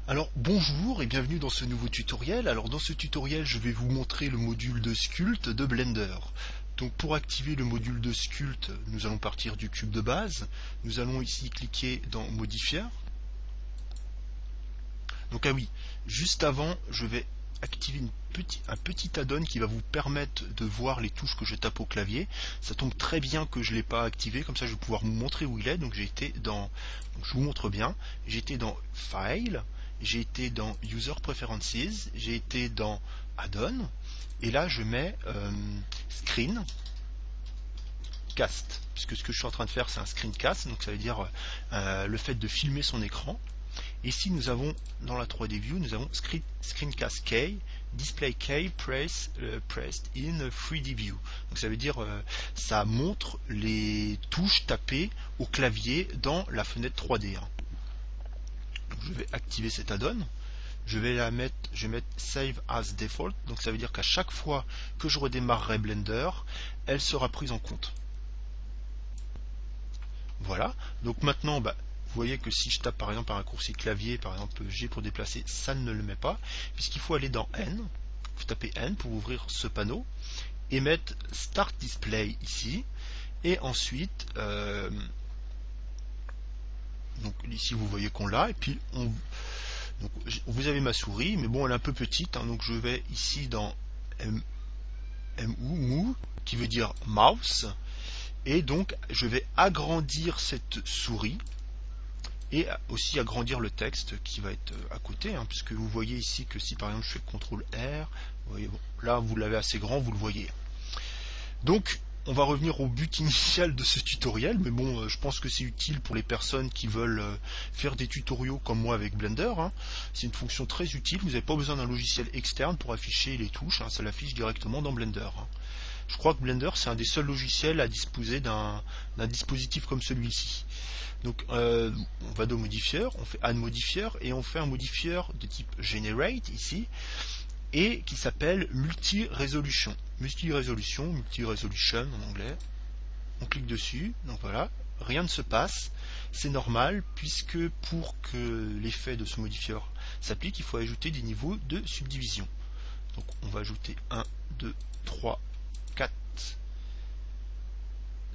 Alors bonjour et bienvenue dans ce nouveau tutoriel. Alors dans ce tutoriel je vais vous montrer le module de sculpt de Blender. Donc pour activer le module de sculpt, nous allons partir du cube de base. Nous allons ici cliquer dans modifier. Donc ah oui, juste avant je vais activer un petit add-on qui va vous permettre de voir les touches que je tape au clavier. Ça tombe très bien que je ne l'ai pas activé, comme ça je vais pouvoir vous montrer où il est. Donc j'ai été dans, donc je vous montre bien, j'ai été dans File, j'ai été dans User Preferences, j'ai été dans Add-on, et là je mets Screen Cast, puisque ce que je suis en train de faire c'est un screencast, donc ça veut dire le fait de filmer son écran. Ici nous avons dans la 3D View, nous avons Screencast Key, Display Key Pressed in 3D View. Donc ça veut dire ça montre les touches tapées au clavier dans la fenêtre 3D. Donc je vais activer cet add-on. Je vais mettre Save as Default. Donc ça veut dire qu'à chaque fois que je redémarrerai Blender, elle sera prise en compte. Voilà. Donc maintenant, vous voyez que si je tape par exemple un raccourci clavier, par exemple G pour déplacer, ça ne le met pas, puisqu'il faut aller dans N, vous tapez N pour ouvrir ce panneau, et mettre Start Display ici, et ensuite, donc ici vous voyez qu'on l'a, et puis donc, vous avez ma souris, mais bon elle est un peu petite, donc je vais ici dans MU, qui veut dire Mouse, et donc je vais agrandir cette souris, et aussi agrandir le texte qui va être à côté, puisque vous voyez ici que si par exemple je fais CTRL R, vous voyez, bon, là vous l'avez assez grand, vous le voyez. Donc on va revenir au but initial de ce tutoriel, mais bon, je pense que c'est utile pour les personnes qui veulent faire des tutoriaux comme moi avec Blender. C'est une fonction très utile, vous n'avez pas besoin d'un logiciel externe pour afficher les touches, ça l'affiche directement dans Blender. Je crois que Blender c'est un des seuls logiciels à disposer d'un dispositif comme celui-ci. Donc on va dans modifier, on fait add modifier et on fait un modifier de type generate ici et qui s'appelle multi-resolution. Multi-resolution en anglais. On clique dessus, donc voilà, rien ne se passe. C'est normal puisque pour que l'effet de ce modifier s'applique, il faut ajouter des niveaux de subdivision. Donc on va ajouter 1, 2, 3, 4,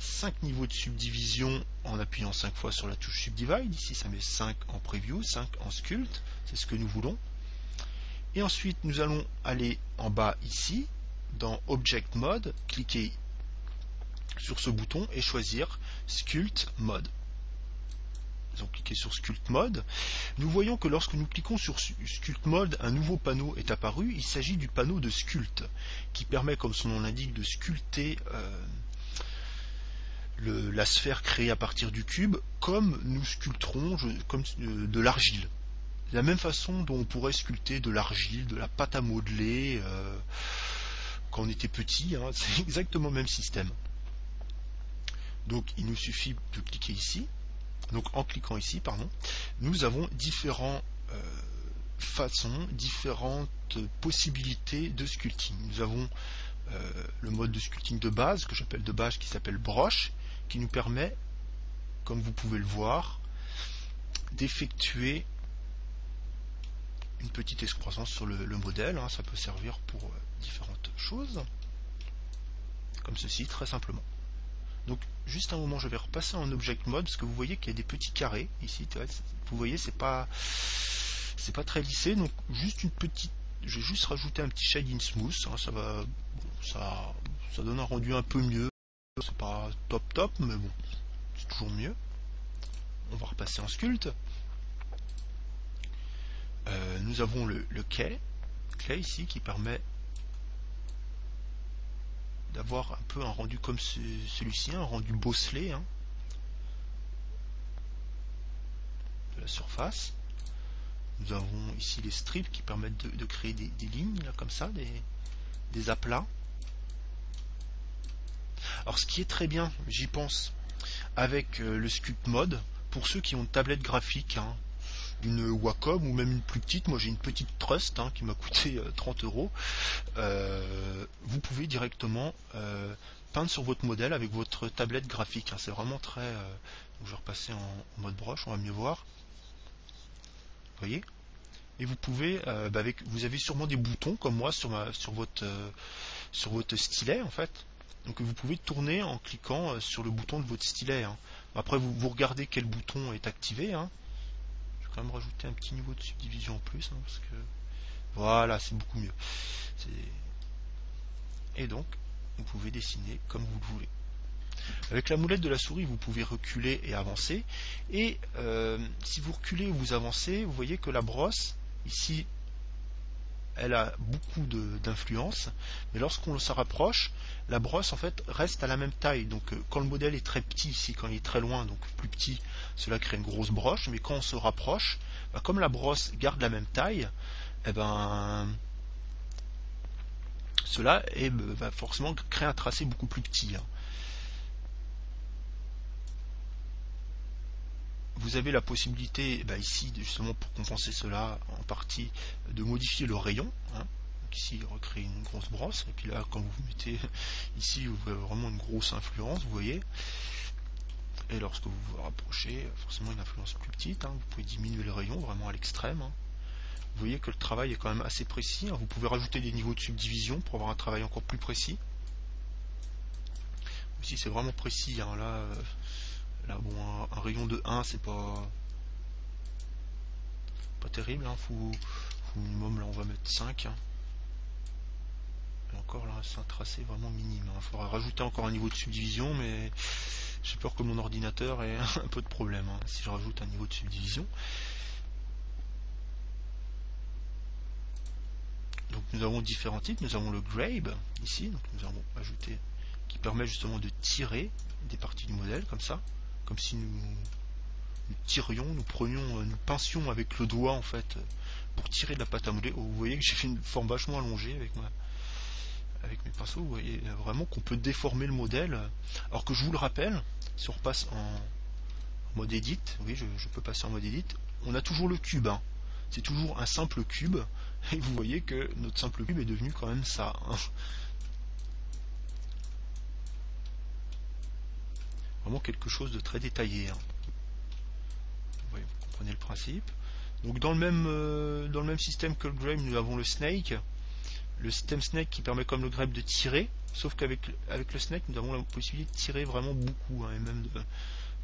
5 niveaux de subdivision en appuyant 5 fois sur la touche Subdivide. Ici ça met 5 en Preview, 5 en Sculpt, c'est ce que nous voulons. Et ensuite nous allons aller en bas ici, dans Object Mode, cliquer sur ce bouton et choisir Sculpt Mode. Donc cliquez sur Sculpt Mode. Nous voyons que lorsque nous cliquons sur Sculpt Mode, un nouveau panneau est apparu. Il s'agit du panneau de Sculpt, qui permet, comme son nom l'indique, de sculpter la sphère créée à partir du cube, comme nous sculpterons comme de l'argile. De la même façon dont on pourrait sculpter de l'argile, de la pâte à modeler quand on était petit, c'est exactement le même système. Donc il nous suffit de cliquer ici. Donc en cliquant ici, nous avons différentes façons, différentes possibilités de sculpting. Nous avons le mode de sculpting de base, que j'appelle de base, qui s'appelle broche, qui nous permet, comme vous pouvez le voir, d'effectuer une petite excroissance sur le modèle. Ça peut servir pour différentes choses, comme ceci, très simplement. Donc juste un moment, je vais repasser en Object Mode, parce que vous voyez qu'il y a des petits carrés ici. Vous voyez, c'est pas très lissé, donc juste une petite. Je vais juste rajouter un petit shade in smooth, ça va, ça donne un rendu un peu mieux. C'est pas top, mais bon, c'est toujours mieux. On va repasser en Sculpt. Nous avons le clay ici qui permet d'avoir un peu un rendu comme celui-ci, un rendu bosselé de la surface. Nous avons ici les strips qui permettent de créer des lignes là, comme ça, des aplats. Alors ce qui est très bien, j'y pense, avec le Sculpt Mode, pour ceux qui ont une tablette graphique, une Wacom ou même une plus petite, moi j'ai une petite Trust qui m'a coûté 30 €, vous pouvez directement peindre sur votre modèle avec votre tablette graphique. C'est vraiment très... donc je vais repasser en mode broche, on va mieux voir. Vous voyez ? et vous pouvez, vous avez sûrement des boutons comme moi sur votre stylet en fait. Donc vous pouvez tourner en cliquant sur le bouton de votre stylet, hein. Après vous regardez quel bouton est activé, hein. Je vais quand même rajouter un petit niveau de subdivision en plus, hein, parce que voilà, c'est beaucoup mieux. Et donc vous pouvez dessiner comme vous le voulez. Avec la moulette de la souris, vous pouvez reculer et avancer. Et si vous reculez ou vous avancez, vous voyez que la brosse, ici, elle a beaucoup d'influence. Mais lorsqu'on se rapproche, la brosse en fait reste à la même taille. Donc quand le modèle est très petit, ici, quand il est très loin, donc plus petit, cela crée une grosse broche. Mais quand on se rapproche, comme la brosse garde la même taille, eh ben, cela va forcément créer un tracé beaucoup plus petit, hein. Vous avez la possibilité ici, justement pour compenser cela en partie, de modifier le rayon, hein. Donc ici recréer une grosse brosse, et puis là quand vous mettez ici vous avez vraiment une grosse influence, vous voyez, et lorsque vous vous rapprochez, forcément une influence plus petite, hein. Vous pouvez diminuer le rayon vraiment à l'extrême, hein. Vous voyez que le travail est quand même assez précis, hein. Vous pouvez rajouter des niveaux de subdivision pour avoir un travail encore plus précis. Ici c'est vraiment précis, hein. Là, bon, un rayon de 1, c'est pas terrible, hein. Faut minimum, là, on va mettre 5, hein. Et encore, là, c'est un tracé vraiment minime, hein. Il faudra rajouter encore un niveau de subdivision, mais j'ai peur que mon ordinateur ait un peu de problème, hein, si je rajoute un niveau de subdivision. Donc, nous avons différents types. Nous avons le grabe, ici. Donc, nous avons ajouté, qui permet justement de tirer des parties du modèle, comme ça. Comme si nous tirions, nous pincions avec le doigt en fait pour tirer de la pâte à modeler. Vous voyez que j'ai fait une forme vachement allongée avec mes pinceaux. Vous voyez vraiment qu'on peut déformer le modèle. Alors que je vous le rappelle, si on repasse en mode edit, oui, je peux passer en mode edit, on a toujours le cube, hein. C'est toujours un simple cube, et vous voyez que notre simple cube est devenu quand même ça, hein. Vraiment quelque chose de très détaillé, hein. Vous comprenez le principe. Donc dans le même système que le grape, nous avons le snake. Le système snake qui permet comme le grape de tirer, sauf qu'avec le snake, nous avons la possibilité de tirer vraiment beaucoup, hein, et même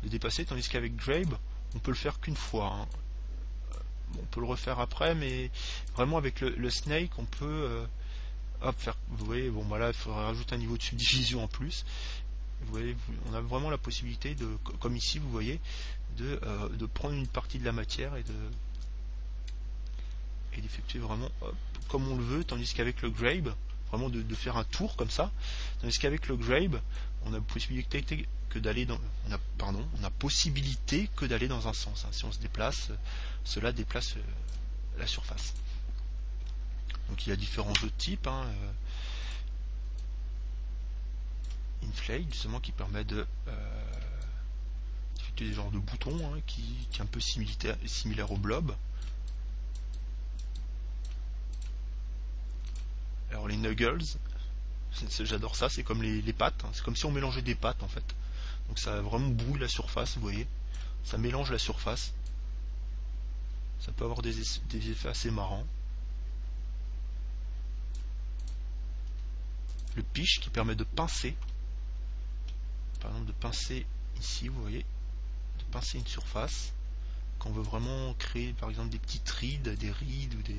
de dépasser, tandis qu'avec grape, on peut le faire qu'une fois, hein. Bon, on peut le refaire après, mais vraiment avec le snake, on peut faire. Vous voyez, bon, là, il faudrait rajouter un niveau de subdivision en plus. Vous voyez, on a vraiment la possibilité de, comme ici, vous voyez, de prendre une partie de la matière et d'effectuer vraiment comme on le veut, tandis qu'avec le grape, vraiment de faire un tour comme ça, tandis qu'avec le grape, on a possibilité que d'aller dans, on a possibilité que d'aller dans un sens, hein. Si on se déplace, cela déplace la surface. Donc il y a différents autres types, hein. Inflate justement qui permet de effectuer des genres de boutons, hein, qui est un peu similaire au blob. Alors les nuggles, j'adore ça, c'est comme les pâtes, hein. C'est comme si on mélangeait des pâtes en fait. Donc ça vraiment brouille la surface, vous voyez. Ça mélange la surface. Ça peut avoir des effets assez marrants. Le piche qui permet de pincer. Par exemple de pincer ici, vous voyez. De pincer une surface. Quand on veut vraiment créer par exemple des petites rides, des rides ou des...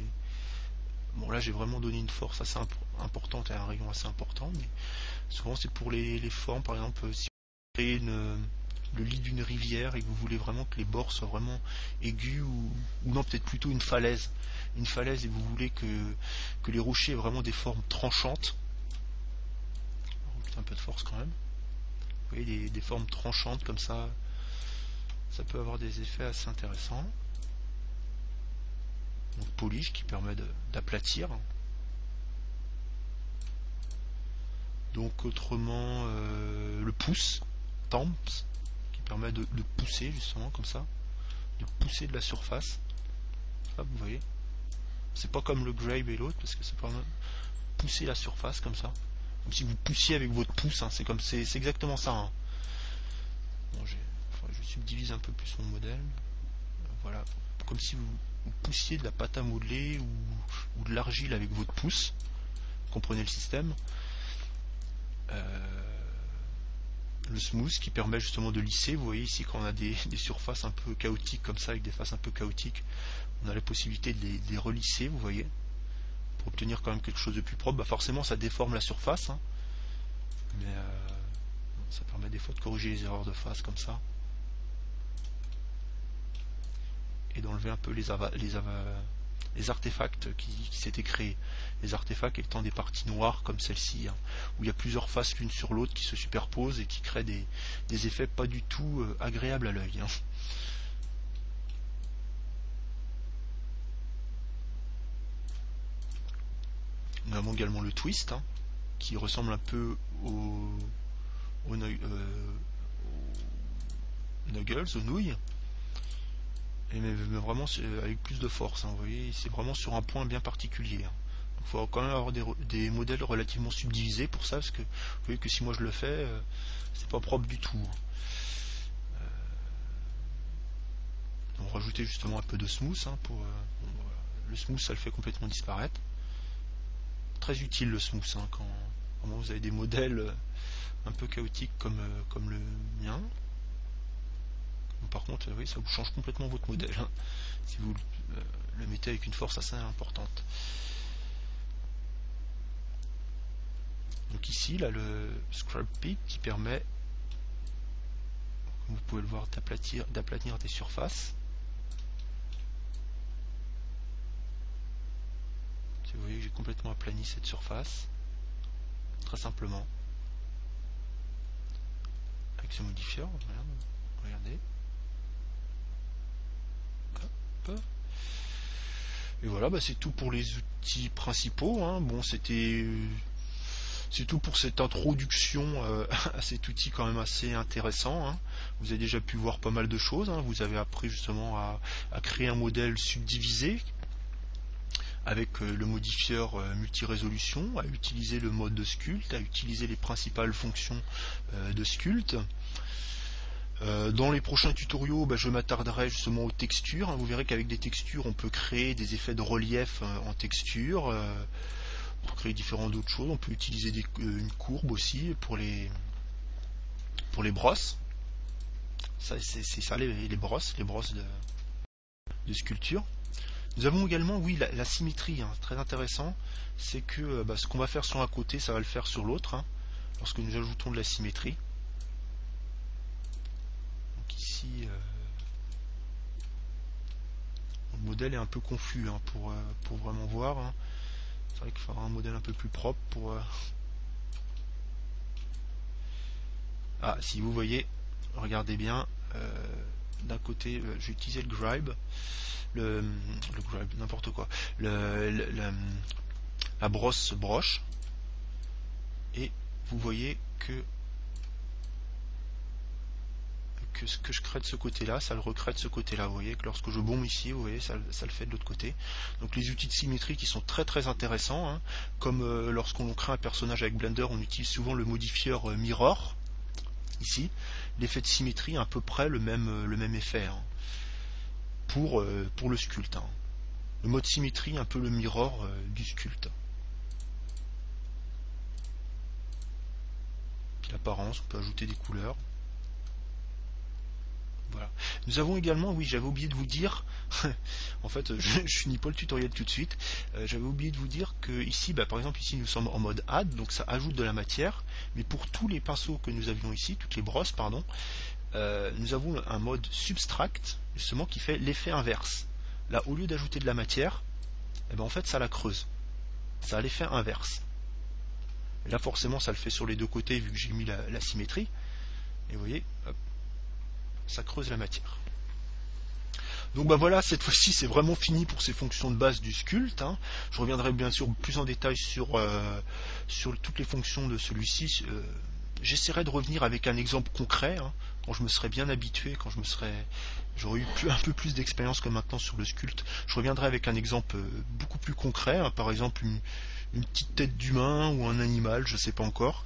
Bon là j'ai vraiment donné une force assez importante et un rayon assez important, mais souvent c'est pour les formes, par exemple si vous créez le lit d'une rivière et que vous voulez vraiment que les bords soient vraiment aigus ou non, peut-être plutôt une falaise et vous voulez que les rochers aient vraiment des formes tranchantes. On va rajouter un peu de force quand même. Vous voyez des formes tranchantes comme ça peut avoir des effets assez intéressants. Donc polish qui permet d'aplatir. Donc autrement le pouce, tamps, qui permet de pousser justement comme ça, de pousser de la surface. Hop, vous voyez. C'est pas comme le grape et l'autre parce que ça permet de pousser la surface comme ça. Comme si vous poussiez avec votre pouce, hein. C'est exactement ça, hein. Bon, je subdivise un peu plus mon modèle. Voilà. Comme si vous vous poussiez de la pâte à modeler ou de l'argile avec votre pouce, comprenez le système. Le smooth qui permet justement de lisser. Vous voyez ici quand on a des surfaces un peu chaotiques comme ça, avec des faces un peu chaotiques, on a la possibilité de les relisser, vous voyez, pour obtenir quand même quelque chose de plus propre. Forcément ça déforme la surface, hein, mais ça permet des fois de corriger les erreurs de face comme ça, et d'enlever un peu les artefacts qui s'étaient créés. Les artefacts étant des parties noires comme celle-ci, hein, où il y a plusieurs faces l'une sur l'autre qui se superposent et qui créent des effets pas du tout agréables à l'œil. Hein. Nous avons également le twist, hein, qui ressemble un peu aux nuggles, aux nouilles, mais vraiment avec plus de force. Hein, vous voyez, c'est vraiment sur un point bien particulier. Hein. Il faut quand même avoir des modèles relativement subdivisés pour ça, parce que vous voyez que si moi je le fais, c'est pas propre du tout. On va rajouter justement un peu de smooth, hein, pour le smooth, ça le fait complètement disparaître. Très utile le smooth, hein, quand vraiment vous avez des modèles un peu chaotiques comme le mien. Par contre, oui, ça vous change complètement votre modèle, hein, si vous le mettez avec une force assez importante. Donc ici, là, le Scrub Peak qui permet, comme vous pouvez le voir, d'aplanir des surfaces. Vous voyez que j'ai complètement aplani cette surface, très simplement, avec ce modifieur. Regardez. Hop. Et voilà, c'est tout pour les outils principaux. Hein. Bon, c'est tout pour cette introduction à cet outil quand même assez intéressant. Hein. Vous avez déjà pu voir pas mal de choses. Hein. Vous avez appris justement à créer un modèle subdivisé avec le modifieur multi-résolution, à utiliser le mode de sculpt, à utiliser les principales fonctions de sculpt. Dans les prochains tutoriaux, je m'attarderai justement aux textures. Vous verrez qu'avec des textures, on peut créer des effets de relief en texture. On peut créer différentes d'autres choses. On peut utiliser une courbe aussi pour les brosses. C'est ça les brosses de sculpture. Nous avons également, oui, la symétrie, hein, très intéressant. C'est que ce qu'on va faire sur un côté, ça va le faire sur l'autre, hein, lorsque nous ajoutons de la symétrie. Donc ici, le modèle est un peu confus, hein, pour vraiment voir. Hein. C'est vrai qu'il faudra un modèle un peu plus propre pour... Ah, si vous voyez, regardez bien, d'un côté, j'ai utilisé le Gribe. Le Gribe, n'importe quoi. La brosse broche. Et vous voyez que ce que je crée de ce côté-là, ça le recrée de ce côté-là. Vous voyez que lorsque je bombe ici, vous voyez, ça le fait de l'autre côté. Donc les outils de symétrie qui sont très très intéressants, hein, comme lorsqu'on crée un personnage avec Blender, on utilise souvent le modifieur Mirror. Ici, l'effet de symétrie a à peu près le même effet, hein, pour le sculpt. Hein. Le mode symétrie, un peu le mirror du sculpt. Puis l'apparence, on peut ajouter des couleurs. Voilà. Nous avons également, oui, j'avais oublié de vous dire, en fait, je finis pas le tutoriel tout de suite, j'avais oublié de vous dire que ici, par exemple, ici nous sommes en mode add, donc ça ajoute de la matière, mais pour tous les pinceaux que nous avions ici, toutes les brosses, pardon, nous avons un mode subtract, justement, qui fait l'effet inverse. Là, au lieu d'ajouter de la matière, en fait, ça la creuse. Ça a l'effet inverse. Et là, forcément, ça le fait sur les deux côtés, vu que j'ai mis la symétrie. Et vous voyez, hop, ça creuse la matière. Donc voilà, cette fois-ci c'est vraiment fini pour ces fonctions de base du sculpt. Hein. Je reviendrai bien sûr plus en détail sur toutes les fonctions de celui-ci. J'essaierai de revenir avec un exemple concret, hein, quand je me serai bien habitué, quand j'aurai eu un peu plus d'expérience que maintenant sur le sculpt. Je reviendrai avec un exemple beaucoup plus concret, hein, par exemple une petite tête d'humain ou un animal, je ne sais pas encore.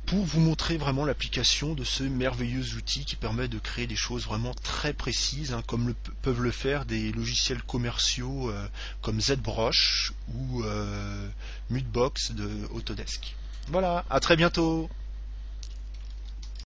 pour vous montrer vraiment l'application de ce merveilleux outil qui permet de créer des choses vraiment très précises, hein, comme peuvent le faire des logiciels commerciaux comme ZBrush ou Mudbox de Autodesk. Voilà, à très bientôt.